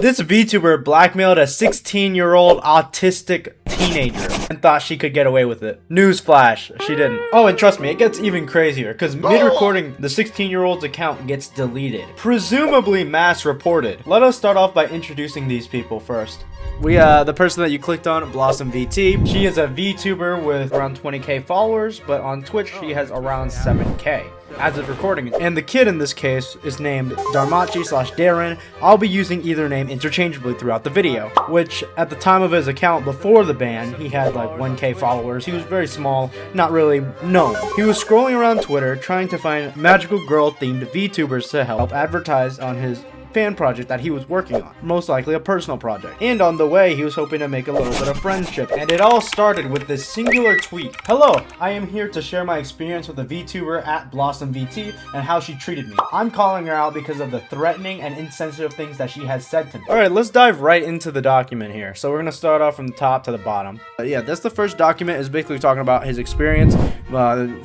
This VTuber blackmailed a 16-year-old autistic teenager and thought she could get away with it. Newsflash, she didn't. Oh, and trust me, it gets even crazier because mid-recording, the 16-year-old's account gets deleted. Presumably mass reported. Let us start off by introducing these people first. The person that you clicked on, Blossom VT. She is a VTuber with around 20k followers, but on Twitch she has around 7k as of recording. And the kid in this case is named Darmachi/Darren. I'll be using either name interchangeably throughout the video, which at the time of his account before the ban, he had like 1k followers. He was very small, not really known. He was scrolling around Twitter trying to find magical girl themed VTubers to help advertise on his fan project that he was working on, most likely a personal project. And on the way, he was hoping to make a little bit of friendship. And it all started with this singular tweet. Hello, I am here to share my experience with a VTuber at Blossom VT and how she treated me. I'm calling her out because of the threatening and insensitive things that she has said to me. All right, let's dive right into the document here. So we're gonna start off from the top to the bottom. Yeah, that's the first document, is basically talking about his experience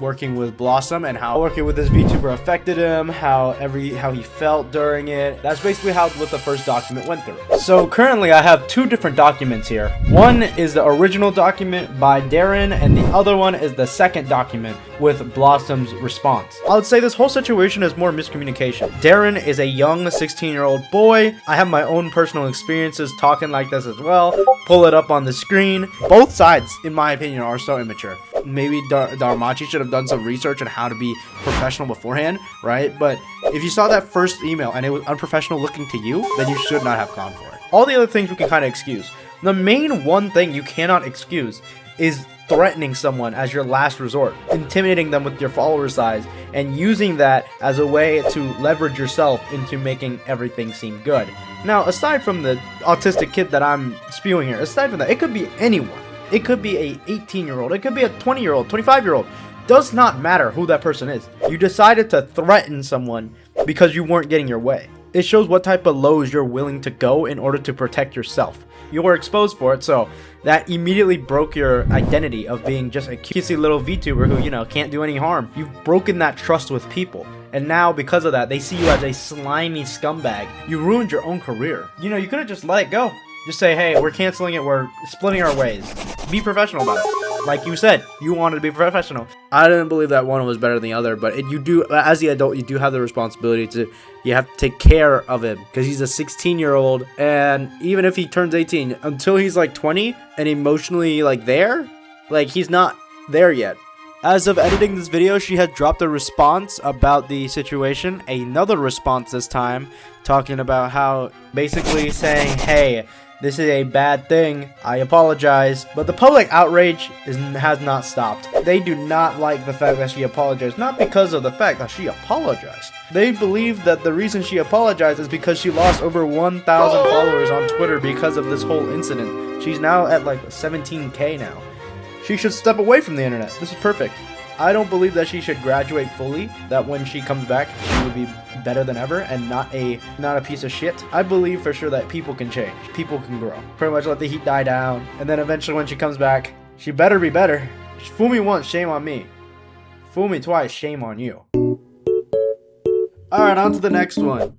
working with Blossom and how working with this VTuber affected him, how he felt during it. That's basically what the first document went through. So currently I have two different documents here. One is the original document by Darren, and the other one is the second document with Blossom's response. I would say this whole situation is more miscommunication. Darren is a young 16-year-old boy. I have my own personal experiences talking like this as well. Pull it up on the screen. Both sides, in my opinion, are so immature. Maybe Darmachi should have done some research on how to be professional beforehand, right? But if you saw that first email and it was unprofessional looking to you, then you should not have gone for it. All the other things we can kind of excuse. The main one thing you cannot excuse is threatening someone as your last resort, intimidating them with your follower size, and using that as a way to leverage yourself into making everything seem good. Now, aside from the autistic kid that I'm spewing here, aside from that, it could be anyone. It could be a 18-year-old, it could be a 20-year-old, 25-year-old. Does not matter who that person is. You decided to threaten someone because you weren't getting your way. It shows what type of lows you're willing to go in order to protect yourself. You were exposed for it, so that immediately broke your identity of being just a cutesy little VTuber who, you know, can't do any harm. You've broken that trust with people. And now, because of that, they see you as a slimy scumbag. You ruined your own career. You know, you could have just let it go. Just say, hey, we're canceling it, we're splitting our ways. Be professional about it. Like you said, you wanted to be professional. I didn't believe that one was better than the other, but you do, as the adult, you do have the responsibility to, you have to take care of him, because he's a 16-year-old, and even if he turns 18, until he's like 20 and emotionally like there, like he's not there yet. As of editing this video, she had dropped a response about the situation, another response this time, talking about how, basically saying, hey, this is a bad thing, I apologize. But the public outrage has not stopped. They do not like the fact that she apologized, not because of the fact that she apologized. They believe that the reason she apologized is because she lost over 1,000 followers on Twitter because of this whole incident. She's now at like 17k now. She should step away from the internet. This is perfect. I don't believe that she should graduate fully, that when she comes back, she would be better than ever and not a piece of shit. I believe for sure that people can change. People can grow. Pretty much let the heat die down. And then eventually when she comes back, she better be better. Fool me once, shame on me. Fool me twice, shame on you. Alright, on to the next one.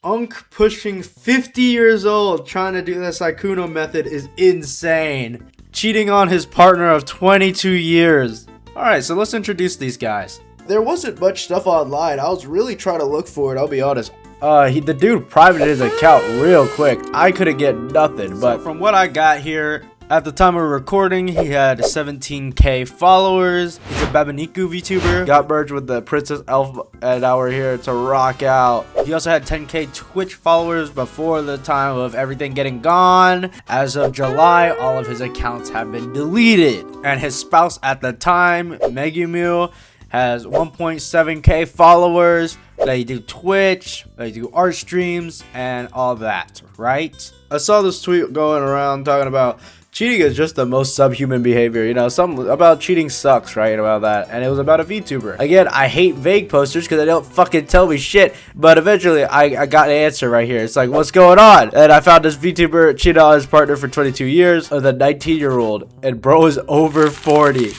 Unk pushing 50 years old trying to do the Saikuno method is insane. Cheating on his partner of 22 years. Alright, so let's introduce these guys. There wasn't much stuff online. I was really trying to look for it, I'll be honest. The dude privated his account real quick. I couldn't get nothing, but from what I got here, at the time of recording, he had 17k followers. He's a Babaniku VTuber. Got merged with the Princess Elf, and now we're here to rock out. He also had 10k Twitch followers before the time of everything getting gone. As of July, all of his accounts have been deleted. And his spouse at the time, Megumu, has 1.7k followers. They do Twitch, they do art streams, and all that, right? I saw this tweet going around talking about cheating is just the most subhuman behavior, you know, something about cheating sucks, right, about that, and it was about a VTuber. Again, I hate vague posters because they don't fucking tell me shit, but eventually I got an answer right here. It's like, what's going on? And I found this VTuber cheated on his partner for 22 years with a 19-year-old, and bro is over 40.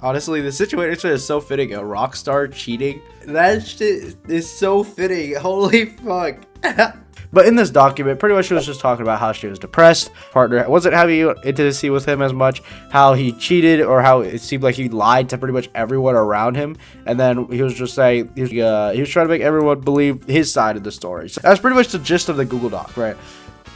Honestly, the situation is so fitting. A rock star cheating. That shit is so fitting. Holy fuck. But in this document, pretty much she was just talking about how she was depressed, partner wasn't having intimacy with him as much, how he cheated, or how it seemed like he lied to pretty much everyone around him, and then he was just saying he was trying to make everyone believe his side of the story. So that's pretty much the gist of the Google Doc, right?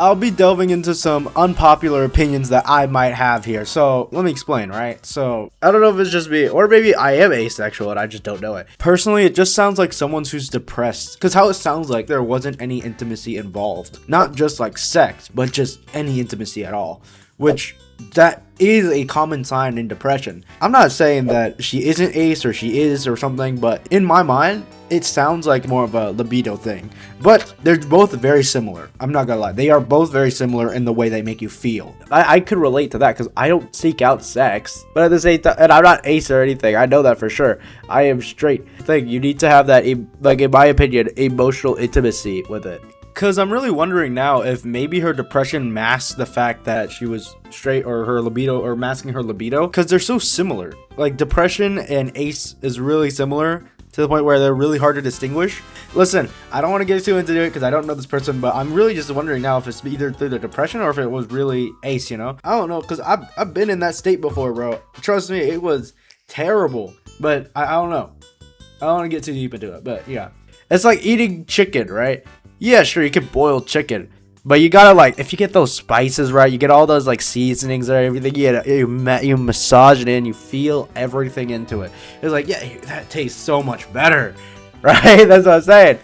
I'll be delving into some unpopular opinions that I might have here. So let me explain, right? So I don't know if it's just me, or maybe I am asexual and I just don't know it. Personally, it just sounds like someone who's depressed, because how it sounds like there wasn't any intimacy involved. Not just like sex, but just any intimacy at all, which that is a common sign in depression. I'm not saying that she isn't ace or she is or something, but in my mind, it sounds like more of a libido thing. But they're both very similar. I'm not gonna lie. They are both very similar in the way they make you feel. I could relate to that because I don't seek out sex. But at the same time, and I'm not ace or anything. I know that for sure. I am straight. You need to have that, like in my opinion, emotional intimacy with it. Because I'm really wondering now if maybe her depression masks the fact that she was straight, or her libido, or masking her libido, because they're so similar. Like depression and ace is really similar to the point where they're really hard to distinguish. Listen, I don't want to get too into it because I don't know this person, but I'm really just wondering now if it's either through the depression or if it was really ace, you know? I don't know, because I've been in that state before, bro. Trust me, it was terrible. But I don't know. I don't want to get too deep into it, but yeah. It's like eating chicken, right? Yeah, sure, you can boil chicken, but you gotta, like, if you get those spices right, you get all those like seasonings or everything, you massage it in, you feel everything into it. It's like, yeah, that tastes so much better, right? That's what I'm saying.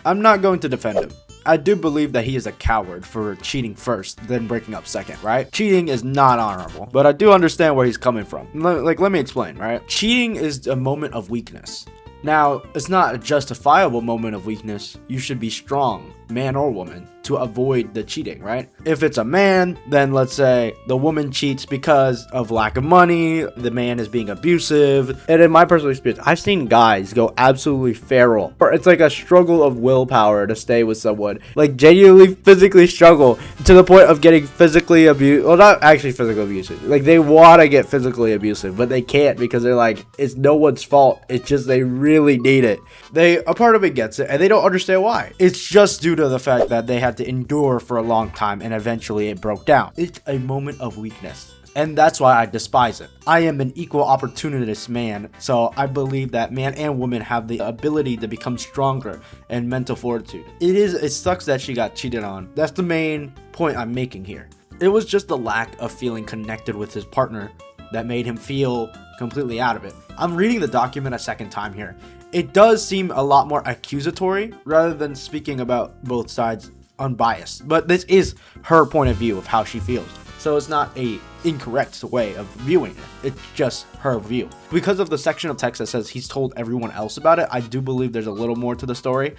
I'm not going to defend him. I do believe that he is a coward for cheating first, then breaking up second, right? Cheating is not honorable, but I do understand where he's coming from. Like, let me explain, right? Cheating is a moment of weakness. Now, it's not a justifiable moment of weakness. You should be strong, man or woman, to avoid the cheating, right? If it's a man, then let's say the woman cheats because of lack of money, the man is being abusive. And in my personal experience, I've seen guys go absolutely feral. Or it's like a struggle of willpower to stay with someone. Like genuinely physically struggle to the point of getting physically abused. Well, not actually physically abusive. Like they want to get physically abusive, but they can't because they're like, it's no one's fault. It's just they really need it. A part of it gets it, and they don't understand why. It's just due to the fact that they had to endure for a long time and eventually it broke down. It's a moment of weakness, and that's why I despise it. I am an equal opportunist man, so I believe that man and woman have the ability to become stronger and mental fortitude. It sucks that she got cheated on. That's the main point I'm making here. It was just the lack of feeling connected with his partner that made him feel completely out of it. I'm reading the document a second time here. It does seem a lot more accusatory rather than speaking about both sides unbiased, but this is her point of view of how she feels, so it's not a incorrect way of viewing it. It's just her view. Because of the section of text that says he's told everyone else about it, I do believe there's a little more to the story,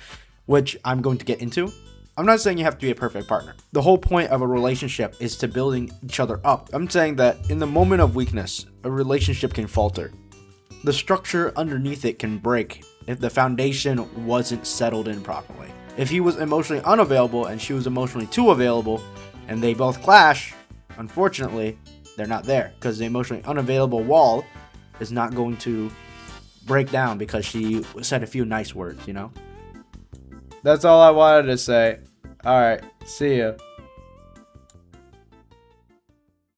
which I'm going to get into. I'm not saying you have to be a perfect partner. The whole point of a relationship is to building each other up. I'm saying that in the moment of weakness, a relationship can falter. The structure underneath it can break if the foundation wasn't settled in properly. If he was emotionally unavailable and she was emotionally too available, and they both clash, unfortunately, they're not there, because the emotionally unavailable wall is not going to break down because she said a few nice words, you know? That's all I wanted to say. Alright, see ya.